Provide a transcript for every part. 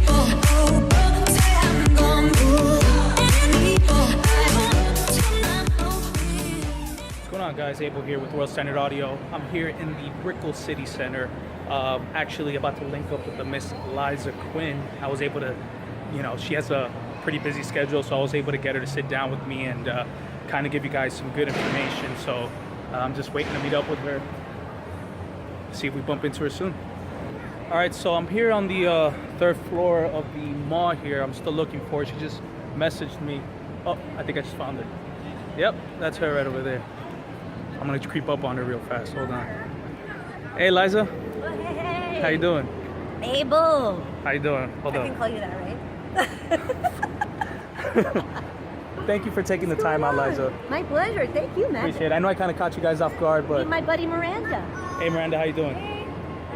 What's going on, guys? Abel here with World Standard Audio. I'm here in the Brickell City Center, actually about to link up with the Miss Liza Quin. I was able to, she has a pretty busy schedule, so I was able to get her to sit down with me and kind of give you guys some good information. So I'm just waiting to meet up with her, see if we bump into her soon. All right, so I'm here on the third floor of the mall here. I'm still looking for her. She just messaged me. Oh, I think I just found her. Yep, that's her right over there. I'm gonna creep up on her real fast. Hold on. Hey, Liza. Oh, hey. How you doing? Abel. How you doing? Hold on. I can call you that, right? Thank you for taking the time out, Liza. My pleasure. Thank you, man. Appreciate it. I know I kind of caught you guys off guard, but... Meet my buddy Miranda. Hey, Miranda, how you doing? Hey.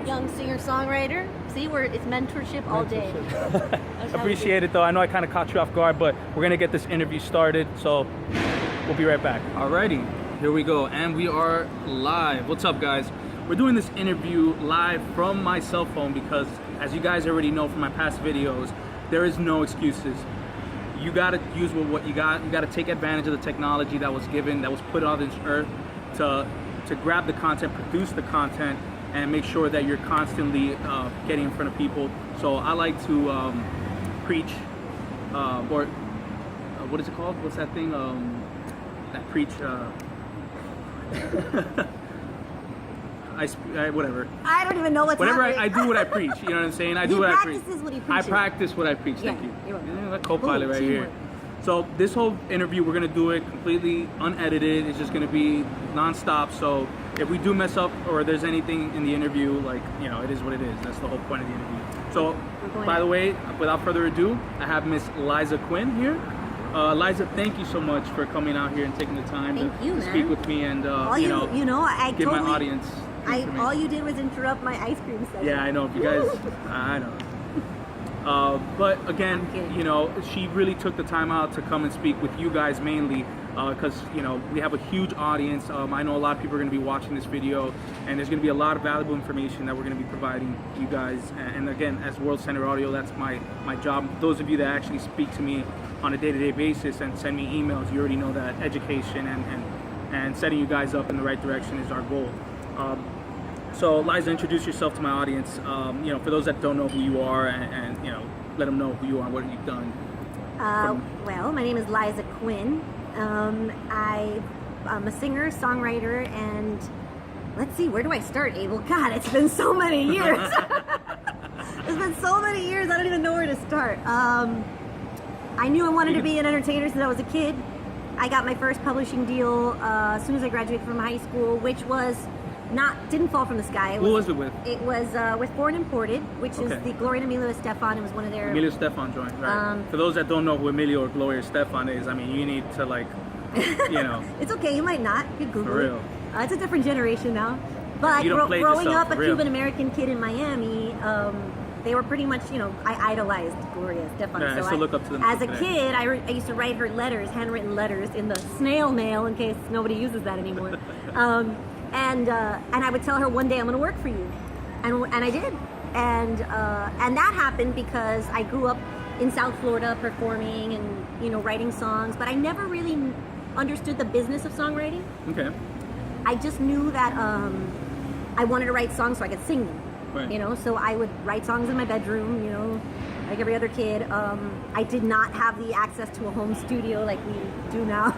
Young singer-songwriter. See, it's mentorship all day. Appreciate it, though. I know I kind of caught you off guard, but we're going to get this interview started, so we'll be right back. Alrighty, here we go, and we are live. What's up, guys? We're doing this interview live from my cell phone because, as you guys already know from my past videos, there is no excuses. You got to use what you got. You got to take advantage of the technology that was given, that was put on this earth to grab the content, produce the content, and make sure that you're constantly getting in front of people. So I like to preach, or what is it called? What's that thing? That preach. Whatever. I don't even know what's Whenever happening. I do what I preach, you know what I'm saying? I do what I preach. What he I practice what I preach. Thank you. You're welcome. That co-pilot right here. So this whole interview, we're gonna do it completely unedited. It's just gonna be non-stop. So if we do mess up or there's anything in the interview, like, it is what it is. That's the whole point of the interview. So, by the way, without further ado, I have Miss Liza Quin here. Liza, thank you so much for coming out here and taking the time to speak with me and give my audience. All you did was interrupt my ice cream session. Yeah, I know. If you guys, I know. But again, she really took the time out to come and speak with you guys mainly because, we have a huge audience. I know a lot of people are going to be watching this video, and there's going to be a lot of valuable information that we're going to be providing you guys. And again, as World Center Audio, that's my job. Those of you that actually speak to me on a day-to-day basis and send me emails, you already know that education and setting you guys up in the right direction is our goal. So Liza, introduce yourself to my audience. For those that don't know who you are, and let them know who you are and what you've done. Well, my name is Liza Quin. I'm a singer, songwriter, and let's see, where do I start, Abel? God, it's been so many years. It's been so many years, I don't even know where to start. I knew I wanted to be an entertainer since I was a kid. I got my first publishing deal as soon as I graduated from high school, which was didn't fall from the sky. Who was it with? It was with Foreign Imported, which is the Gloria and Emilio Estefan. It was one of their... Emilio Estefan joint, right. For those that don't know who Emilio or Gloria Estefan is, I mean, you need to, It's okay, you might not. You Google For real. it. It's a different generation now. But growing up a Cuban-American kid in Miami, they were pretty much, I idolized Gloria Estefan. Yeah, so I still look up to them. As a kid, I used to write her letters, handwritten letters, in the snail mail, in case nobody uses that anymore. And I would tell her, one day I'm going to work for you, and I did, and that happened because I grew up in South Florida performing and writing songs, but I never really understood the business of songwriting. Okay. I just knew that I wanted to write songs so I could sing them. Right. So I would write songs in my bedroom, like every other kid. I did not have the access to a home studio like we do now.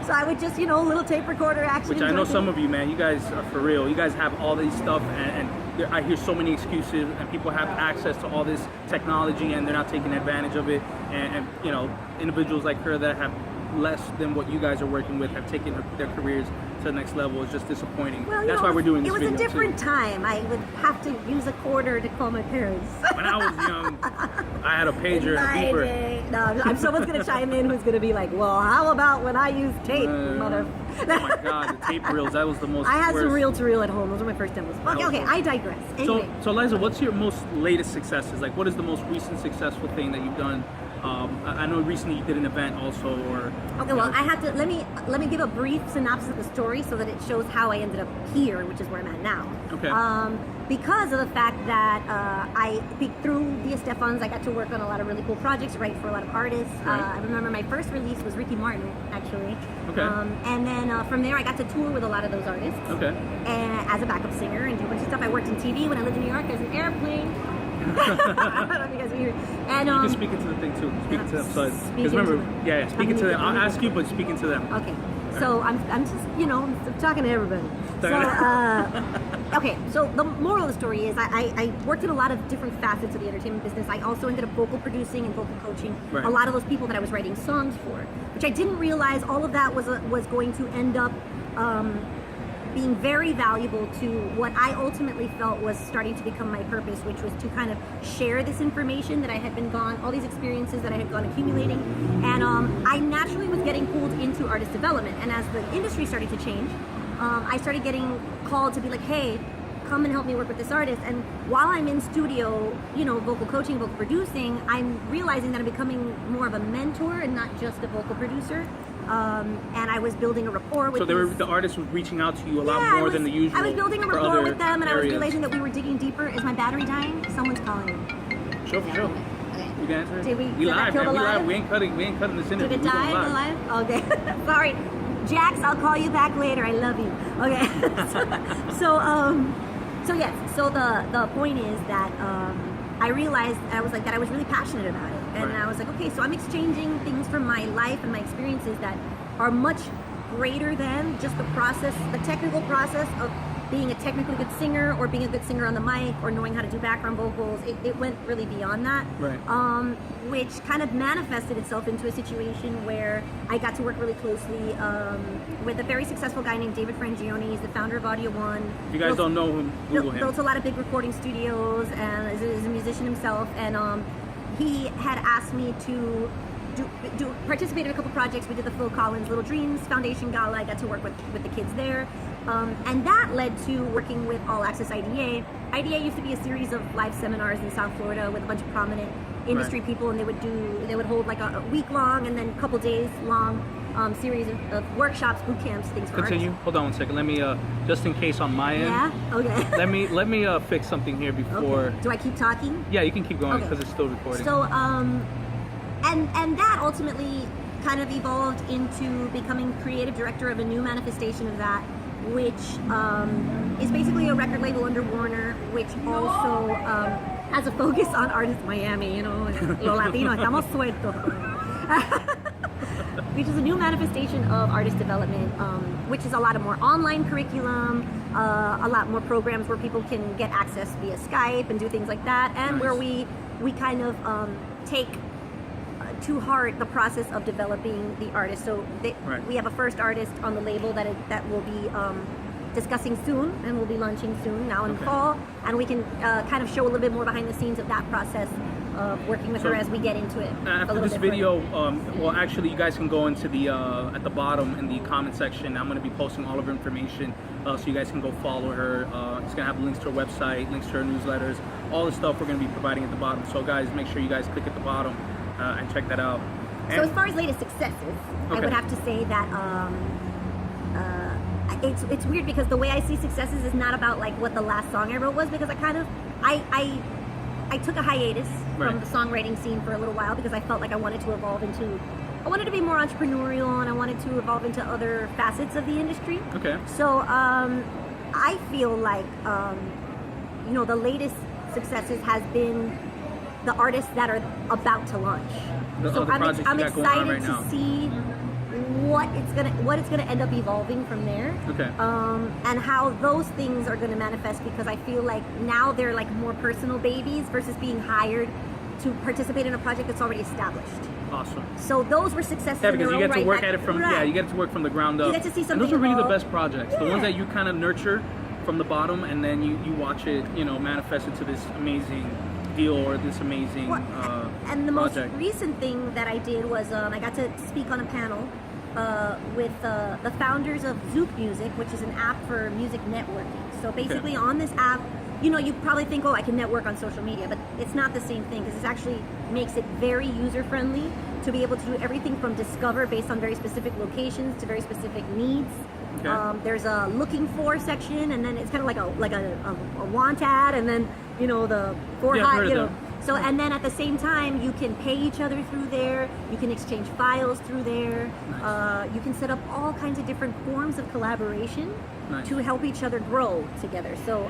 So I would just, little tape recorder action. Which I know some of you, man, you guys are for real. You guys have all these stuff, and I hear so many excuses, and people have access to all this technology, and they're not taking advantage of it. And individuals like her that have less than what you guys are working with have taken their careers to the next level. Is just disappointing. Well, that's why we're doing this video. It was a different time. I would have to use a quarter to call my parents. When I was young, I had a pager and a beeper. No, someone's going to chime in who's going to be like, well, how about when I used tape, mother? Oh my God, the tape reels, that was the most I had worst. some reel-to-reel at home. Those were my first demos. Okay, I digress. Anyway. So Liza, what's your most latest successes? Like, what is the most recent successful thing that you've done? I know recently you did an event also, or... Okay, well, I have to, let me give a brief synopsis of the story so that it shows how I ended up here, which is where I'm at now. Okay. because of the fact that through Dia Stefan's, I got to work on a lot of really cool projects, write for a lot of artists. Right. I remember my first release was Ricky Martin, actually. Okay. And then from there, I got to tour with a lot of those artists. Okay. And as a backup singer and do a bunch of stuff. I worked in TV when I lived in New York as an airplane. I don't know if you guys are here. And, you can speak into the thing too. Speak into them. Because remember, speak into them. I'll ask you, but speak into them. Okay. So I'm just, I'm talking to everybody. Okay, so the moral of the story is I worked in a lot of different facets of the entertainment business. I also ended up vocal producing and vocal coaching a lot of those people that I was writing songs for, which I didn't realize all of that was going to end up being very valuable to what I ultimately felt was starting to become my purpose, which was to kind of share this information that I had been all these experiences that I had gone accumulating. And I naturally was getting pulled into artist development. And as the industry started to change, I started getting called to be like, hey, come and help me work with this artist. And while I'm in studio, vocal coaching, vocal producing, I'm realizing that I'm becoming more of a mentor and not just a vocal producer. And I was building a rapport with the artist was reaching out to you a lot more than the usual. I was building a rapport with them, and areas. I was realizing that we were digging deeper. Is my battery dying? Someone's calling me. Sure, for sure. Okay. You can answer it? Did we live, man. We live? We ain't cutting this interview. Did it die in the live? Okay. Sorry. Jax, I'll call you back later. I love you. Okay. So the point is that I realized I was really passionate about it. And I was like, okay, so I'm exchanging things from my life and my experiences that are much greater than just the technical process of being a technically good singer or being a good singer on the mic or knowing how to do background vocals. It went really beyond that, which kind of manifested itself into a situation where I got to work really closely with a very successful guy named David Frangione. He's the founder of Audio One. If you guys don't know him, Google him. Built a lot of big recording studios and is a musician himself. And he had asked me to participate in a couple projects. We did the Phil Collins Little Dreams Foundation Gala. I got to work with the kids there. And that led to working with All Access IDA. IDA used to be a series of live seminars in South Florida with a bunch of prominent industry people, and they would hold like a week long and then a couple days long series of workshops, boot camps, things for Continue. artists. Hold on one second. Let me just in case on my end. Yeah. Okay. let me fix something here before. Okay. Do I keep talking? Yeah, you can keep going because it's still recording. So and that ultimately kind of evolved into becoming creative director of a new manifestation of that, which is basically a record label under Warner, which also has a focus on artists Miami, lo latino, estamos sueltos. Which is a new manifestation of artist development, which is a lot of more online curriculum, a lot more programs where people can get access via Skype and do things like that, and where we kind of take to heart the process of developing the artist. So we have a first artist on the label that will be discussing soon, and we'll be launching soon now in the fall, and we can kind of show a little bit more behind the scenes of that process of working with her as we get into it. After this video, well, actually, you guys can go into the at the bottom in the comment section. I'm going to be posting all of her information, so you guys can go follow her. It's going to have links to her website, links to her newsletters, all the stuff we're going to be providing at the bottom. So guys, make sure you guys click at the bottom and check that out. So as far as latest successes, I would have to say that it's weird because the way I see successes is not about like what the last song I wrote was, because I took a hiatus from the songwriting scene for a little while because I felt like I wanted to be more entrepreneurial, and I wanted to evolve into other facets of the industry. Okay. So I feel like the latest successes has been the artists that are about to launch. So I'm excited to see what it's gonna end up evolving from there. Okay. And how those things are gonna manifest, because I feel like now they're like more personal babies versus being hired to participate in a project that's already established. Awesome. So those were successes. Yeah, because you get to work at it from you get to work from the ground up. You get to see something. And those are really the best projects. The ones that you kind of nurture from the bottom, and then you watch it, manifest into this amazing deal or this amazing and the project. Most recent thing that I did was I got to speak on a panel with the founders of Zook Music, which is an app for music networking. So basically on this app, you probably think, I can network on social media, but it's not the same thing, because it actually makes it very user-friendly to be able to do everything from discover based on very specific locations to very specific needs, Okay. There's a looking for section, and then it's kind of like a want ad, and then the for Yeah, I've hire, heard of them. So, and then at the same time, you can pay each other through there. You can exchange files through there. Nice. You can set up all kinds of different forms of collaboration Nice. to help each other grow together. So,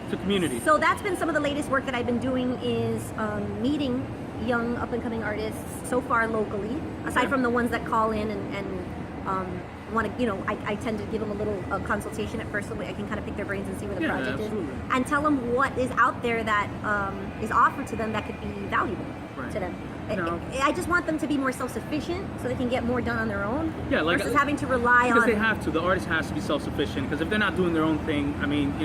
It's a community. so that's been some of the latest work that I've been doing is meeting young up-and-coming artists so far locally, aside from the ones that call in and want to, I tend to give them a little consultation at first so I can kind of pick their brains and see where the project absolutely. is, and tell them what is out there that is offered to them that could be valuable to them. No. I just want them to be more self-sufficient so they can get more done on their own like versus having to rely because on... they have to. The artist has to be self-sufficient, because if they're not doing their own thing, I mean,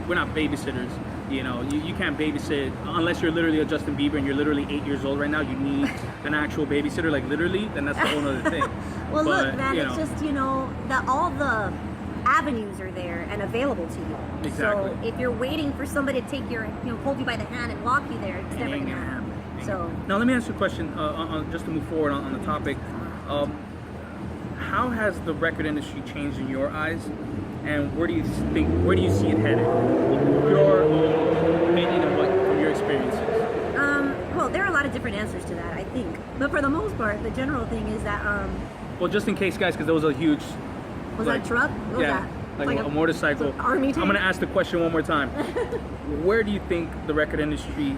we're not babysitters. You can't babysit unless you're literally a Justin Bieber and you're literally 8 years old right now. You need an actual babysitter, like literally, then that's a whole other thing. Well, But, look, man, it's just, that all the avenues are there and available to you. Exactly. So if you're waiting for somebody to take your, hold you by the hand and walk you there, it's never going to happen. So now let me ask you a question, just to move forward on the topic. How has the record industry changed in your eyes, and where do you see it headed? Your opinion and from your experiences. Well, there are a lot of different answers to that, I think. But for the most part, the general thing is that... well, just in case, guys, because there was a huge... Was that a truck? What was that? Like a motorcycle. Army tank? I'm going to ask the question one more time. Where do you think the record industry...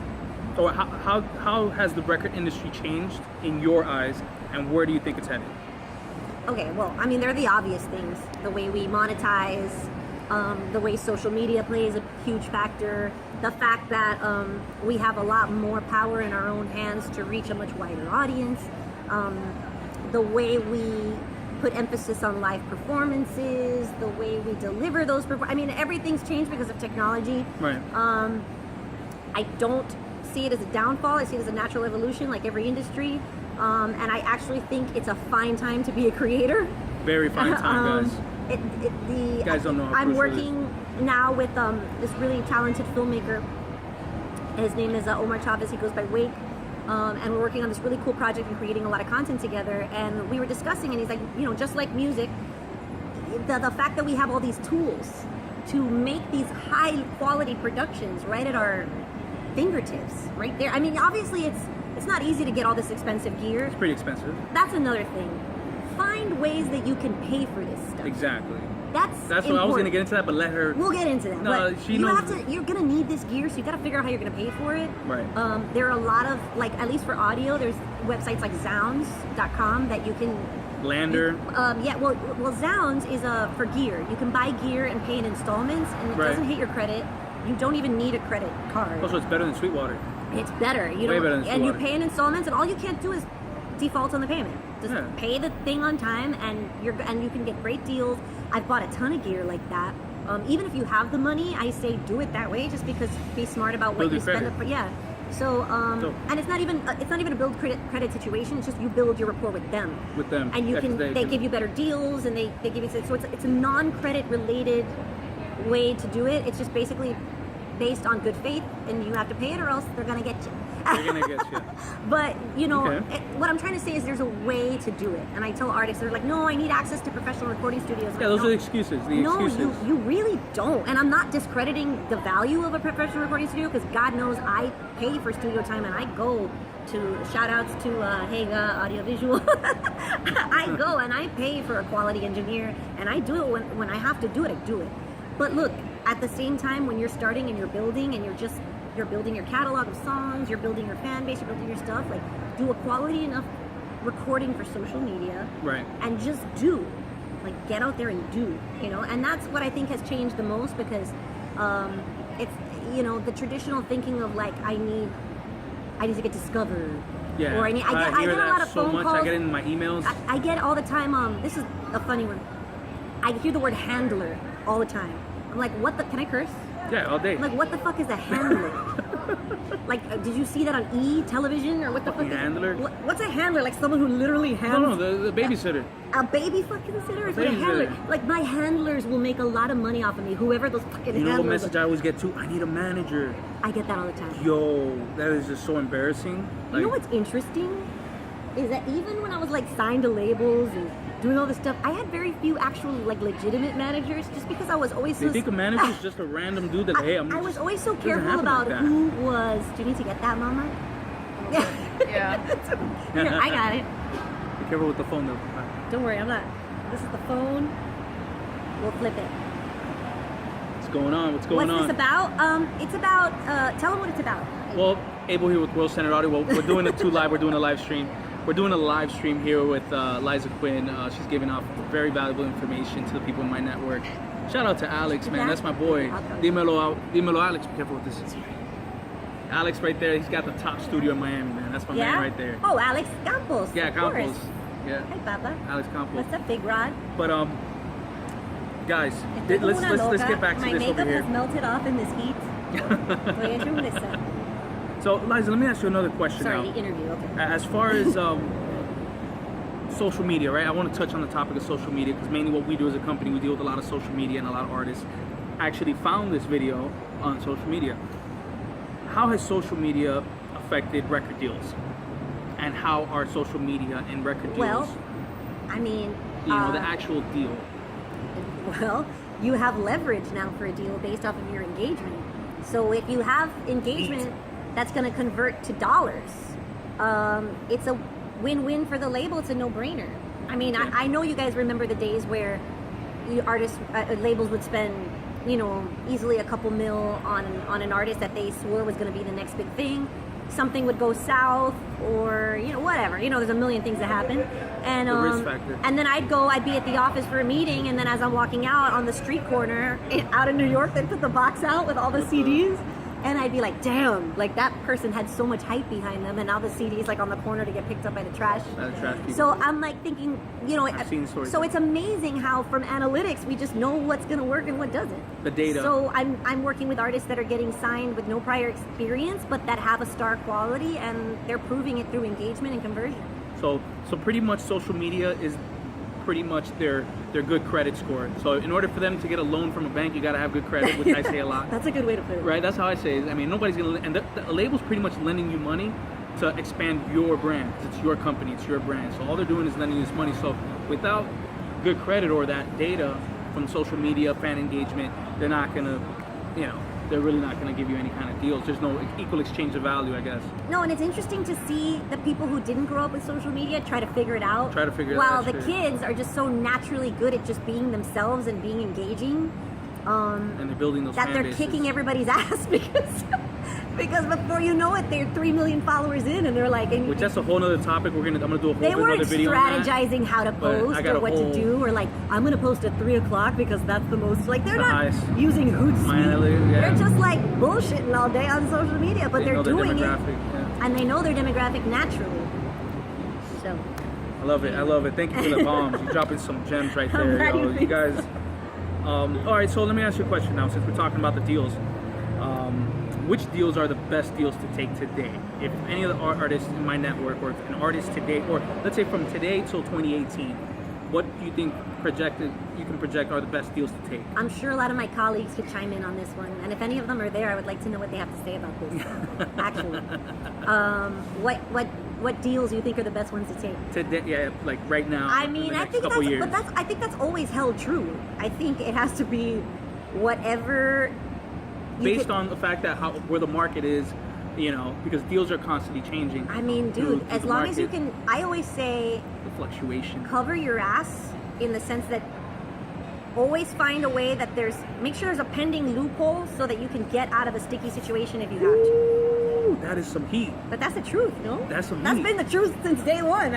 Or how has the record industry changed in your eyes, and where do you think it's headed? Okay, well, I mean, there are the obvious things. The way we monetize, the way social media plays a huge factor, the fact that we have a lot more power in our own hands to reach a much wider audience, the way we put emphasis on live performances, the way we deliver those I mean, everything's changed because of technology. Right. I don't see it as a downfall. I see it as a natural evolution, like every industry. And I actually think it's a fine time to be a creator. Very fine time, guys. You guys don't know how I'm crucial it is. working now with this really talented filmmaker. His name is Omar Chavez. He goes by Wake. And we're working on this really cool project and creating a lot of content together. And we were discussing, and he's like, just like music, the fact that we have all these tools to make these high quality productions right at our fingertips, right there. I mean, obviously it's not easy to get all this expensive gear. It's pretty expensive. That's another thing. Find ways that you can pay for this stuff. Exactly. That's what I was going to get into that, but let her... We'll get into that. No, but she knows... you're going to need this gear, so you got to figure out how you're going to pay for it. Right. There are a lot of, at least for audio, there's websites like Zounds.com that you can... Lander. Well, Zounds is for gear. You can buy gear and pay in installments, and it doesn't hit your credit. You don't even need a credit card. Also, it's better than Sweetwater. It's better. Way better than and you Sweetwater. pay in installments, and all you can't do is default on the payment. Just pay the thing on time, and you can get great deals. I've bought a ton of gear like that. Even if you have the money, I say do it that way, just because be smart about what you spend. So and it's not even a build credit situation. It's just you build your rapport with them. And you they give you better deals, and they give you so it's a non-credit related way to do it. It's just basically based on good faith, and you have to pay it or else they're gonna get you. They're gonna get you. But what I'm trying to say is there's a way to do it, and I tell artists, they're like, no, I need access to professional recording studios. Yeah, those are the excuses. You really don't. And I'm not discrediting the value of a professional recording studio, because God knows I pay for studio time, and I go to shout outs to Haga Audiovisual. I go and I pay for a quality engineer, and I do it when I have to do it, I do it. But look, at the same time, when you're starting and you're building, and you're building your catalog of songs, you're building your fan base, you're building your stuff, do a quality enough recording for social media, right? And just get out there and do, and that's what I think has changed the most, because it's the traditional thinking of I need to get discovered. Yeah. Or I get a lot of phone calls. I get it in my emails. I get all the time. This is a funny one. I hear the word handler all the time. I'm like, what the? Can I curse? Yeah, all day. I'm like, what the fuck is a handler? Did you see that on E! Television, or what the fuck? Handler? What's a handler? Like someone who literally handles? No, the babysitter. A baby fucking sitter is what a handler. My handlers will make a lot of money off of me. Whoever those fucking handlers. You know what message I always get too? I need a manager. I get that all the time. Yo, that is just so embarrassing. You know what's interesting? is that even when I was like signed to labels and doing all this stuff, I had very few actual like legitimate managers, just because I was always so. They think a manager is just a random dude that hey, I was always so careful about who was. Do you need to get that, Mama? Yeah. Here, I got it. Be careful with the phone though. Don't worry, I'm not. This is the phone. We'll flip it. What's going on? What's going on? What's this about? It's about. Tell them what it's about. Well, Abel here with World Centered Audio. Well, we're doing it live. We're doing a live stream. We're doing a live stream here with Liza Quin. She's giving out very valuable information to the people in my network. Shout out to Alex, man. That's my boy. Dímelo, Alex. Be careful with this. Alex right there. He's got the top studio in Miami, man. That's my man right there. Oh, Alex Campos. Yeah, Campos. Course. Yeah. Hi, Papa. Alex Campos. What's up, Big Rod? But guys, let's get back to my this over makeup here. has melted off in this heat. So, Liza, let me ask you another question now. Sorry, the interview. Okay. As far as social media, right? I want to touch on the topic of social media because mainly what we do as a company, we deal with a lot of social media and a lot of artists. I actually found this video on social media. How has social media affected record deals? And how are social media and record deals? Well, I mean, the actual deal. Well, you have leverage now for a deal based off of your engagement. So if you have engagement that's going to convert to dollars, it's a win-win for the label. It's a no-brainer. I mean, Okay. I know you guys remember the days where labels would spend, easily a couple mil on an artist that they swore was going to be the next big thing. Something would go south, or whatever. There's a million things that happen, and The risk factor. and then I'd be at the office for a meeting, and then as I'm walking out on the street corner out in New York, they'd put the box out with all the CDs, and I'd be like, damn, like that person had so much hype behind them, and now the CD's like on the corner to get picked up by the trash. So I'm like thinking, I've seen stories. So it's amazing how from analytics we just know what's going to work and what doesn't. The data. So I'm working with artists that are getting signed with no prior experience, but that have a star quality, and they're proving it through engagement and conversion. So pretty much social media is pretty much their good credit score. So in order for them to get a loan from a bank, you got to have good credit, which I say a lot. That's a good way to put it. Right? That's how I say it. I mean, nobody's going to, and the label's pretty much lending you money to expand your brand. It's your company, it's your brand. So all they're doing is lending you this money. So without good credit or that data from social media, fan engagement, they're not going to, they're really not going to give you any kind of deals. There's no equal exchange of value, I guess. No, and it's interesting to see the people who didn't grow up with social media try to figure it out. While the kids are just so naturally good at just being themselves and being engaging. And they're building those that fan they're bases. kicking everybody's ass because before you know it, they're 3 million followers in, and they're like. Which that's a whole other topic. I'm gonna do a whole They weren't another video on that. strategizing how to post or what to do, or like I'm gonna post at 3 o'clock because that's the most. Like they're not using Hootsuite. Yeah. They're just like bullshitting all day on social media, but they're doing it, and they know their demographic naturally. So. I love it. Thank you for the bombs. You're dropping some gems right there. You guys. All right, so let me ask you a question now, since we're talking about the deals. Which deals are the best deals to take today? If any of the artists in my network, or if an artist today, or let's say from today till 2018, what do you think you can project are the best deals to take? I'm sure a lot of my colleagues could chime in on this one, and if any of them are there, I would like to know what they have to say about this. Actually, what deals do you think are the best ones to take today? Yeah, like right now. I mean, I think I think that's always held true. I think it has to be whatever. Based on the fact that where the market is, because deals are constantly changing. I mean, dude, as long as you can, I always say the fluctuation. Cover your ass in the sense that always find a way that make sure there's a pending loophole so that you can get out of a sticky situation if you have to. That is some heat. But that's the truth, no? That's some heat. That's been the truth since day one.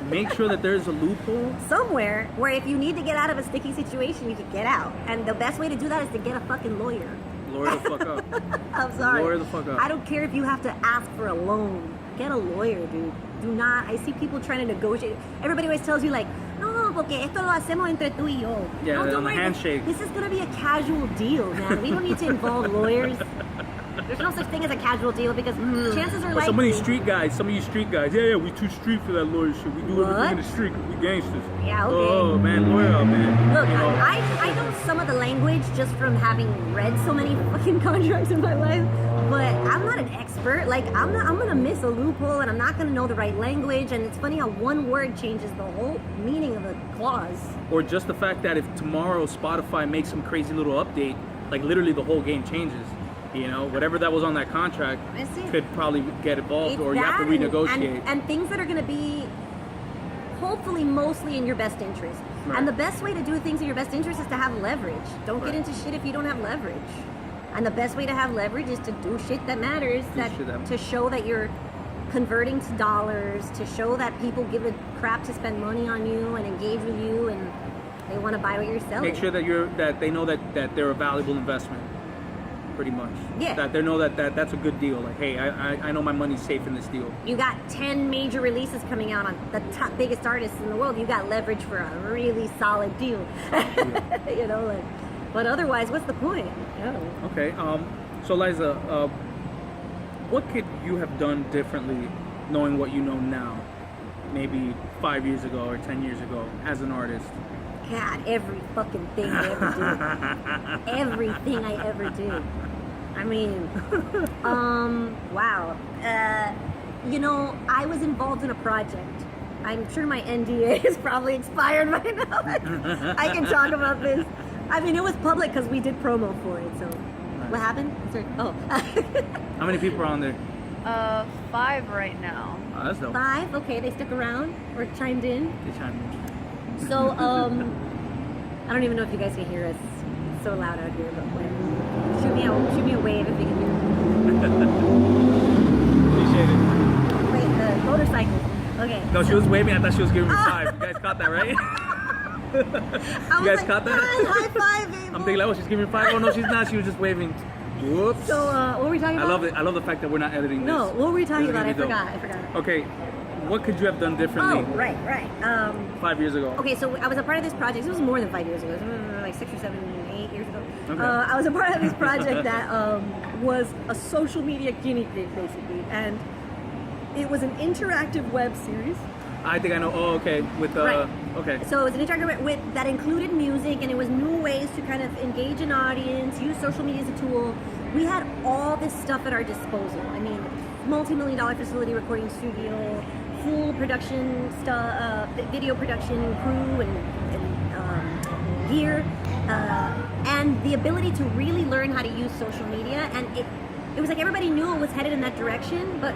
Make sure that there's a loophole somewhere where if you need to get out of a sticky situation, you can get out. And the best way to do that is to get a fucking lawyer. Lawyer the fuck up. I'm sorry. Lawyer the fuck up. I don't care if you have to ask for a loan. Get a lawyer, dude. Do not. I see people trying to negotiate. Everybody always tells you like, no, porque esto lo hacemos entre tú y yo. Yeah, no, don't on the worry. handshake. This is gonna be a casual deal, man. We don't need to involve lawyers. There's no such thing as a casual deal because chances are likely. Some of you street guys, yeah, we too street for that lawyer shit. We do everything in the street. We gangsters. Yeah, okay. Oh man, lawyer up, man. Look, I know some of the language just from having read so many fucking contracts in my life, but I'm not an expert expert. Like I'm gonna miss a loophole, and I'm not gonna know the right language. And it's funny how one word changes the whole meaning of a clause. Or just the fact that if tomorrow Spotify makes some crazy little update, like literally the whole game changes. You know, whatever that was on that contract could probably get involved, or you have to renegotiate. And things that are going to be hopefully mostly in your best interest. Right. And the best way to do things in your best interest is to have leverage. Don't get into shit if you don't have leverage. And the best way to have leverage is to do shit that matters, to show that you're converting to dollars, to show that people give a crap to spend money on you and engage with you, and they want to buy what you're selling. Make sure that they know that they're a valuable investment. Pretty much. Yeah. That they know that's a good deal. Like, hey, I know my money's safe in this deal. You got 10 major releases coming out on the top biggest artists in the world. You got leverage for a really solid deal. You know, like, but otherwise, what's the point? Oh. Okay. So Liza, what could you have done differently, knowing what you know now, maybe 5 years ago or 10 years ago, as an artist? God, every fucking thing I ever do. Everything I ever do. I mean, wow. You know, I was involved in a project. I'm sure my NDA is probably expired by now. I can talk about this. I mean, it was public because we did promo for it. So, nice. What happened? Sorry. Oh. How many people are on there? 5 right now. Oh, that's dope. 5? Okay, they stuck around or chimed in. They chimed in. So, I don't even know if you guys can hear us. It's so loud out here, but whatever. Shoot me a wave if you can hear me. Appreciate it. Wait, the motorcycle. Okay. No, she was waving. I thought she was giving me 5. You guys caught that, right? You guys caught that? High five, baby. I'm thinking, like, oh, she's giving me 5. Oh, no, she's not. She was just waving. Whoops. So, what were we talking about? I love it. I love the fact that we're not editing this. No, what were we talking about? I dope. forgot. Okay, what could you have done differently? Oh, right. 5 years ago. Okay, so I was a part of this project. It was more than 5 years ago. It was like 6 or 7, 8 years ago. Okay. I was a part of this project that was a social media guinea pig, basically, and it was an interactive web series. I think I know. Oh, okay. Right. Okay. So it was an interactive that included music, and it was new ways to kind of engage an audience, use social media as a tool. We had all this stuff at our disposal. I mean, multi-million-dollar facility, recording studio, full production stuff, video production crew and gear, and the ability to really learn how to use social media. And it was like everybody knew it was headed in that direction, but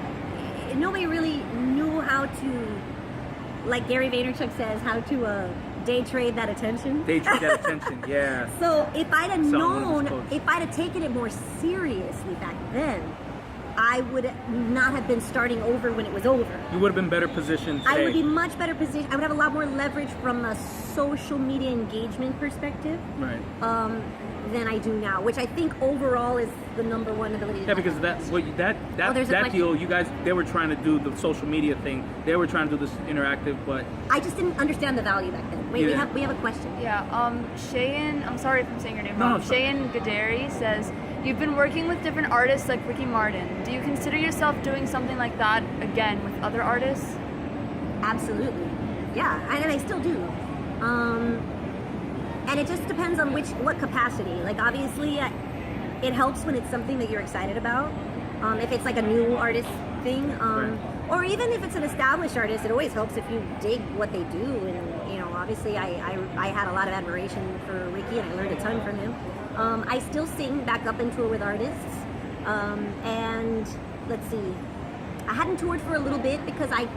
nobody really knew how to, like Gary Vaynerchuk says, how to day trade that attention. Day trade that attention, yeah. So if I'd have known, if I'd have taken it more seriously back then, I would not have been starting over when it was over. You would have been better positioned today. I would be much better positioned. I would have a lot more leverage from a social media engagement perspective. Right. Than I do now, which I think overall is the number one ability. Yeah, because that deal, you guys, they were trying to do the social media thing. They were trying to do this interactive, but I just didn't understand the value back then. Wait, we have a question. Yeah. Shayan, I'm sorry if I'm saying your name wrong. Shayan Gaderi says, you've been working with different artists like Ricky Martin. Do you consider yourself doing something like that again with other artists? Absolutely. Yeah, and I still do. And it just depends on what capacity. Like, obviously, it helps when it's something that you're excited about. If it's like a new artist thing, or even if it's an established artist, it always helps if you dig what they do. And, you know, obviously, I had a lot of admiration for Ricky, and I learned a ton from him. I still sing back up and tour with artists. And let's see, I hadn't toured for a little bit because I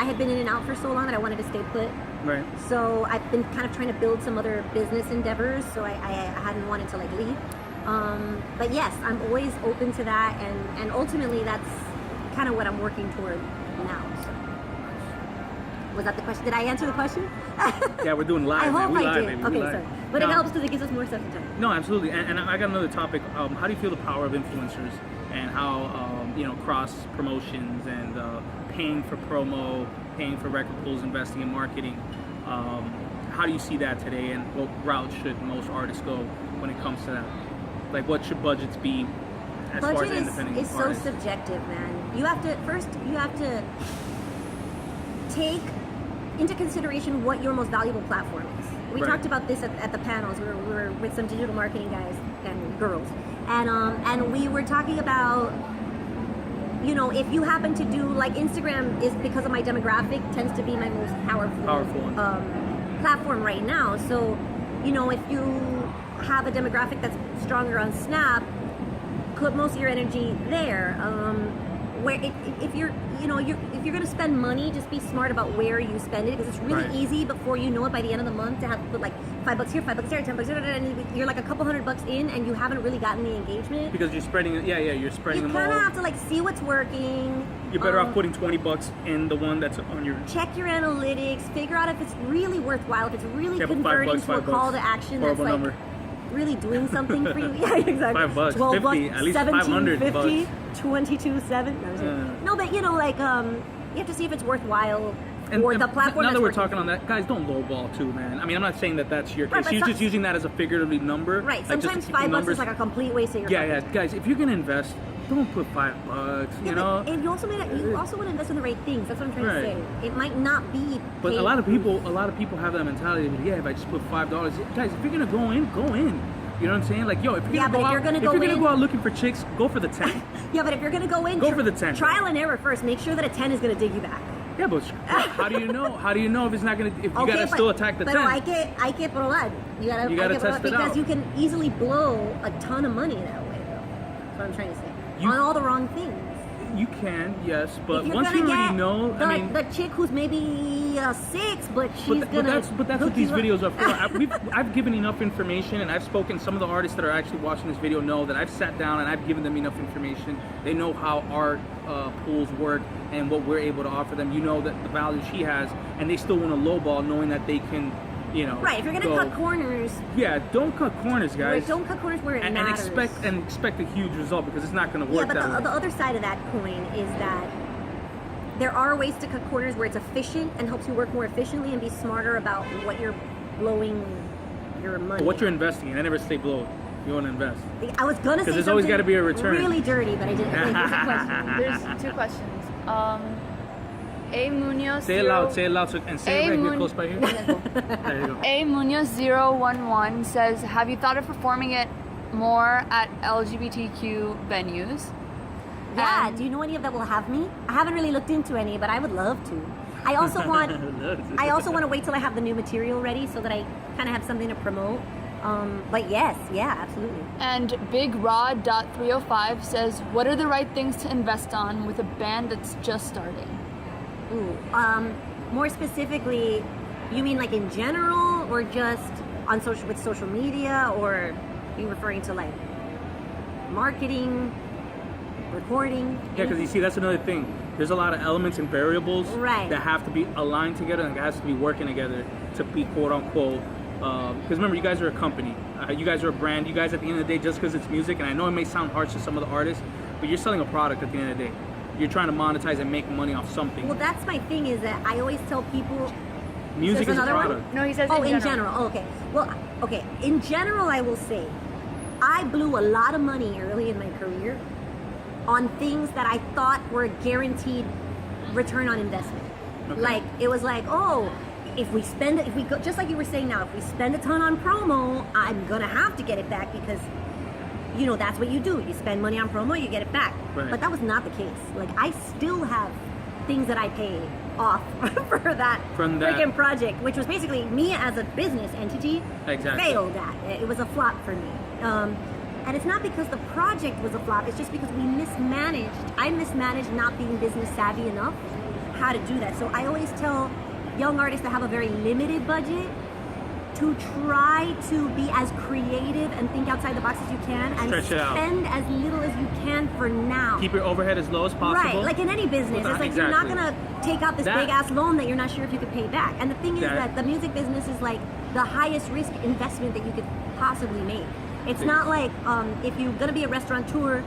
had been in and out for so long that I wanted to stay put. right. So I've been kind of trying to build some other business endeavors, so I hadn't wanted to like leave. But yes, I'm always open to that, and ultimately that's kind of what I'm working toward now. So. Was that the question? Did I answer the question? Yeah, we're doing live. I hope man. I did. Baby. Okay, sorry. But it helps because it gives us more stuff to talk. No, absolutely. And I got another topic. How do you feel the power of influencers and how cross promotions and paying for promo, paying for record pools, investing in marketing? How do you see that today, and what route should most artists go when it comes to that? Like, what should budgets be as far as independent is artists? so subjective, man. You have to take into consideration what your most valuable platform is. We talked about this at the panels. We were with some digital marketing guys and girls, and we were talking about you know, if you happen to do, like, Instagram is, because of my demographic, tends to be my most powerful platform right now. So, you know, if you have a demographic that's stronger on Snap, put most of your energy there. Where if you're, you know, if you're gonna spend money, just be smart about where you spend it, because it's really easy before you know it, by the end of the month, to have to put like $5 here, $5 there, $10 there, and you're like a couple $100 in, and you haven't really gotten the engagement. Because you're spreading it. You're spreading them all. You kind of have to like see what's working. You're better off putting $20 in the one that's on your. Check your analytics. Figure out if it's really worthwhile. If it's really converting to a call to action that's like number. Really doing something for you. Yeah, exactly. $5, 12 50, bucks, at least 17, 50, 500 22.7. No, but you know, like you have to see if it's worthwhile for the platform. Now that we're talking on that, guys, don't lowball too, man. I mean, I'm not saying that that's your case. You're just using that as a figurative number. Right. Sometimes $5 is like a complete waste of your time. Yeah, guys, if you're gonna invest, don't put $5. You know. And you also want to invest in the right things. That's what I'm trying to say. It might not be. But a lot of people have that mentality. But yeah, if I just put $5, guys, if you're gonna go in, go in. You know what I'm saying? Like, yo, if you're gonna go out looking for chicks, go for the 10. Yeah, but if you're gonna go in, go for the 10. Trial and error first. Make sure that a 10 is gonna dig you back. Yeah, but how do you know? How do you know if it's not gonna? If you gotta still attack the 10. But hay que probar. You gotta test it out. Because you can easily blow a ton of money that way, though. That's what I'm trying to say. On all the wrong things. You can, yes, but once you already know, I mean, the chick who's maybe 6, but she's gonna. But that's what these videos are for. I've given enough information, and I've spoken. Some of the artists that are actually watching this video know that I've sat down and I've given them enough information. They know how our pools work and what we're able to offer them. You know that the value she has, and they still want to lowball, knowing that they can. You know, right, if you're gonna cut corners, don't cut corners, guys. Right, don't cut corners where it matters. And expect a huge result, because it's not gonna work. Yeah, but the other side of that coin is that there are ways to cut corners where it's efficient and helps you work more efficiently and be smarter about what you're blowing your money. But what you're investing in, I never say blow. You want to invest. I was gonna say because there's always got to be a return. Really dirty, but I didn't. There's 2 questions. A Munoz. Say it loud, and say it right here close by here. There you go. A Munoz 011 says, have you thought of performing it more at LGBTQ venues? Yeah, do you know any of that will have me? I haven't really looked into any, but I would love to. I also want to wait till I have the new material ready so that I kind of have something to promote. But yes, yeah, absolutely. And BigRod.305 says, what are the right things to invest on with a band that's just starting? Ooh, more specifically, you mean like in general, or just on social media, or are you referring to like marketing, recording? Yeah, because you see, that's another thing. There's a lot of elements and variables that have to be aligned together, and it has to be working together to be quote unquote. Because remember, you guys are a company, you guys are a brand. You guys, at the end of the day, just because it's music, and I know it may sound harsh to some of the artists, but you're selling a product at the end of the day. You're trying to monetize and make money off something. Well, that's my thing, is that I always tell people... Music is a product. One? No, he says in general. Oh, okay. Well, okay. In general, I will say, I blew a lot of money early in my career on things that I thought were a guaranteed return on investment. Okay. Like, it was like, oh, if we go, just like you were saying now, if we spend a ton on promo, I'm gonna have to get it back, because you know, that's what you do. You spend money on promo, you get it back. Right. But that was not the case. Like, I still have things that I pay off for that freaking project, which was basically me as a business entity failed at. It was a flop for me. And it's not because the project was a flop, it's just because we mismanaged. I mismanaged not being business savvy enough how to do that. So I always tell young artists that have a very limited budget to try to be as creative and think outside the box as you can, and spend as little as you can for now. Keep your overhead as low as possible. Right, like in any business. It's like you're not gonna take out this big ass loan that you're not sure if you could pay back. And the thing is that the music business is like the highest risk investment that you could possibly make. It's not like if you're gonna be a restaurateur,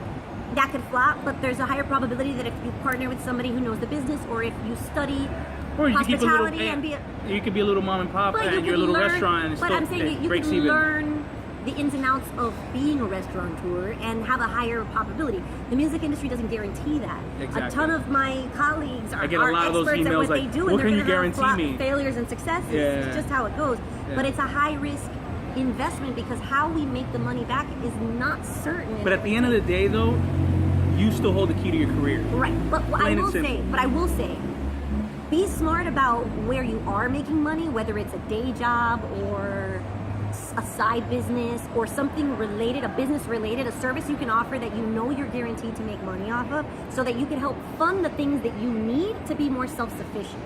that could flop, but there's a higher probability that if you partner with somebody who knows the business, or if you study hospitality and be you could be a little mom and pop and you're a little restaurant, and but I'm saying you can learn the ins and outs of being a restaurateur and have a higher probability. The music industry doesn't guarantee that. Exactly. A ton of my colleagues are experts at what they do, and they're going to have failures and successes. Yeah. It's just how it goes. Yeah. But it's a high risk investment, because how we make the money back is not certain. But at the end of the day, though, you still hold the key to your career. Right, but I Plain and will say, be smart about where you are making money, whether it's a day job or a side business or something related, a business related, a service you can offer that you know you're guaranteed to make money off of, so that you can help fund the things that you need to be more self-sufficient.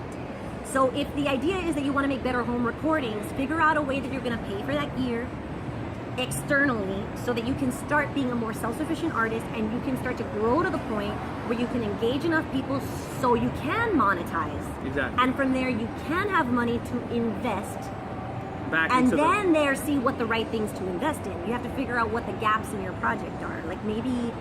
So if the idea is that you want to make better home recordings, figure out a way that you're going to pay for that gear externally so that you can start being a more self-sufficient artist, and you can start to grow to the point where you can engage enough people so you can monetize. Exactly. And from there you can have money to invest Back and into then there see what the right things to invest in. You have to figure out what the gaps in your project are. Like maybe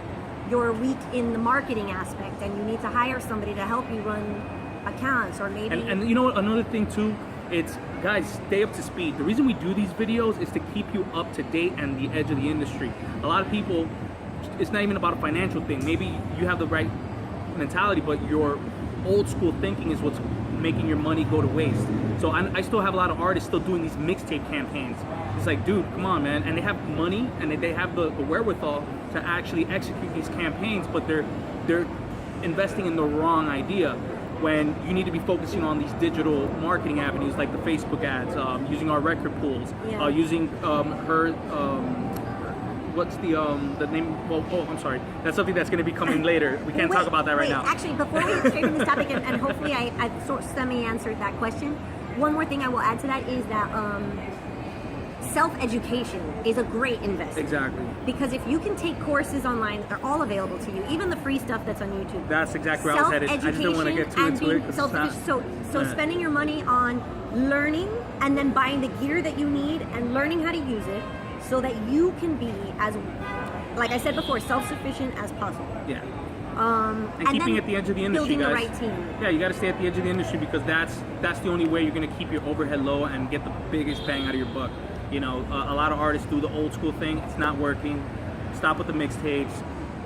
you're weak in the marketing aspect and you need to hire somebody to help you run accounts, or maybe and you know what, another thing too, it's guys, stay up to speed. The reason we do these videos is to keep you up to date and the edge of the industry. A lot of people, it's not even about a financial thing. Maybe you have the right mentality, but your old school thinking is what's making your money go to waste. So I still have a lot of artists still doing these mixtape campaigns. It's like, dude, come on, man. And they have money and they have the wherewithal to actually execute these campaigns, but they're investing in the wrong idea, when you need to be focusing on these digital marketing avenues like the Facebook ads, using our record pools, using what's the name? Well, oh, I'm sorry. That's something that's going to be coming later. We can't talk about that right now. Actually, before we straight from this topic, and hopefully I've sort of semi-answered that question, one more thing I will add to that is that self-education is a great investment. Exactly. Because if you can take courses online, they're all available to you, even the free stuff that's on YouTube. That's exactly where I was headed. I just didn't want to get too into it. So spending your money on learning and then buying the gear that you need and learning how to use it so that you can be, as, like I said before, self-sufficient as possible. Yeah. And keeping at the edge of the industry, building guys. the right team. Yeah, you got to stay at the edge of the industry, because that's the only way you're going to keep your overhead low and get the biggest bang out of your buck. You know, a lot of artists do the old school thing. It's not working. Stop with the mixtapes.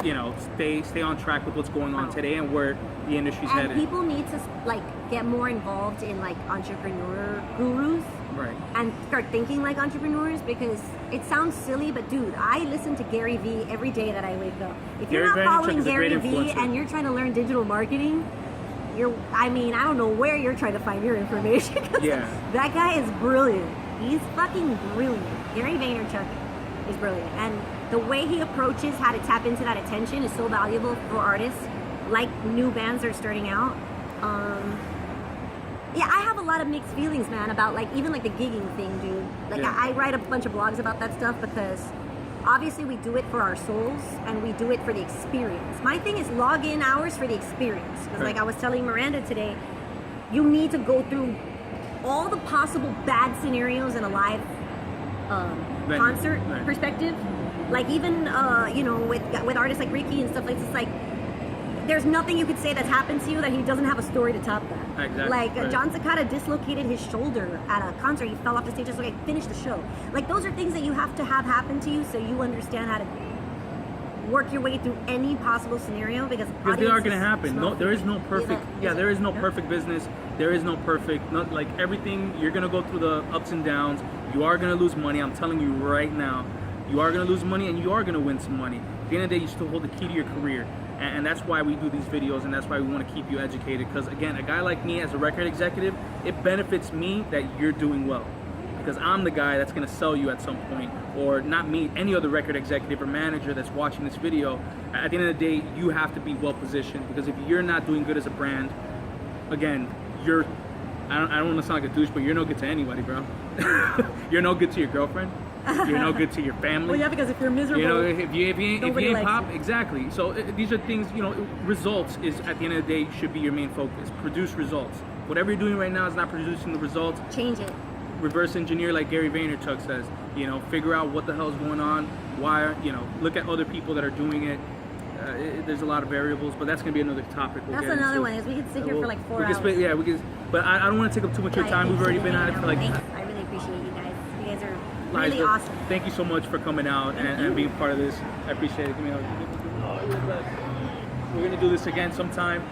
You know, stay on track with what's going on today and where the industry's headed. And people need to like get more involved in like entrepreneur gurus. Right. And start thinking like entrepreneurs, because it sounds silly, but dude, I listen to Gary Vee every day that I wake up. If you're not following Gary Vee and you're trying to learn digital marketing, I don't know where you're trying to find your information. Yeah. That guy is brilliant. He's fucking brilliant. Gary Vaynerchuk is brilliant. And the way he approaches how to tap into that attention is so valuable for artists, like new bands that are starting out. Yeah, I have a lot of mixed feelings, man, about like even like the gigging thing, dude. Like I write a bunch of blogs about that stuff because obviously we do it for our souls and we do it for the experience. My thing is log in hours for the experience. Because like I was telling Miranda today, you need to go through all the possible bad scenarios in a live concert perspective. Like even with artists like Ricky and stuff like this, like there's nothing you could say that's happened to you that he doesn't have a story to top that. Exactly. Like John Cicada dislocated his shoulder at a concert. He fell off the stage just like finish the show. Like those are things that you have to have happen to you so you understand how to work your way through any possible scenario, because they are going to happen. No, there is no perfect. There is no perfect business. There is no perfect. Not like everything. You're going to go through the ups and downs. You are going to lose money. I'm telling you right now. You are going to lose money and you are going to win some money. At the end of the day, you still hold the key to your career. And that's why we do these videos, and that's why we want to keep you educated. Because again, a guy like me as a record executive, it benefits me that you're doing well. Because I'm the guy that's going to sell you at some point. Or not me, any other record executive or manager that's watching this video. At the end of the day, you have to be well positioned. Because if you're not doing good as a brand, again, I don't want to sound like a douche, but you're no good to anybody, bro. You're no good to your girlfriend. You're no good to your family. Well, yeah, because if you're miserable, you know, if you ain't pop, you. exactly. So these are things, you know, results is at the end of the day should be your main focus. Produce results. Whatever you're doing right now is not producing the results. Change it. Reverse engineer, like Gary Vaynerchuk says. You know, figure out what the hell is going on. Why, you know, look at other people that are doing it. There's a lot of variables, but that's going to be another topic. That's another one. Is we could sit here for like 4 hours. We could. But I don't want to take up too much of your time. We've already been at it for like. Thanks. I really appreciate you guys. You guys are Liza, really awesome. Thank you so much for coming out and being part of this. I appreciate it. Give me a hug. We're going to do this again sometime.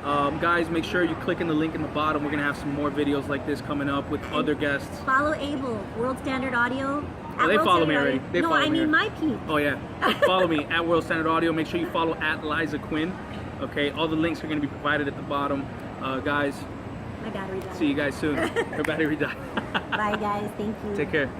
Guys, make sure you click in the link in the bottom. We're going to have some more videos like this coming up with other guests. Follow Abel, World Standard Audio. Oh, they follow me already. They no, follow I me mean already. my peep. Oh yeah, follow me at World Standard Audio. Make sure you follow at Liza Quin. Okay, all the links are going to be provided at the bottom. Guys, My battery died. see you guys soon. Her battery died. Bye guys, thank you. Take care.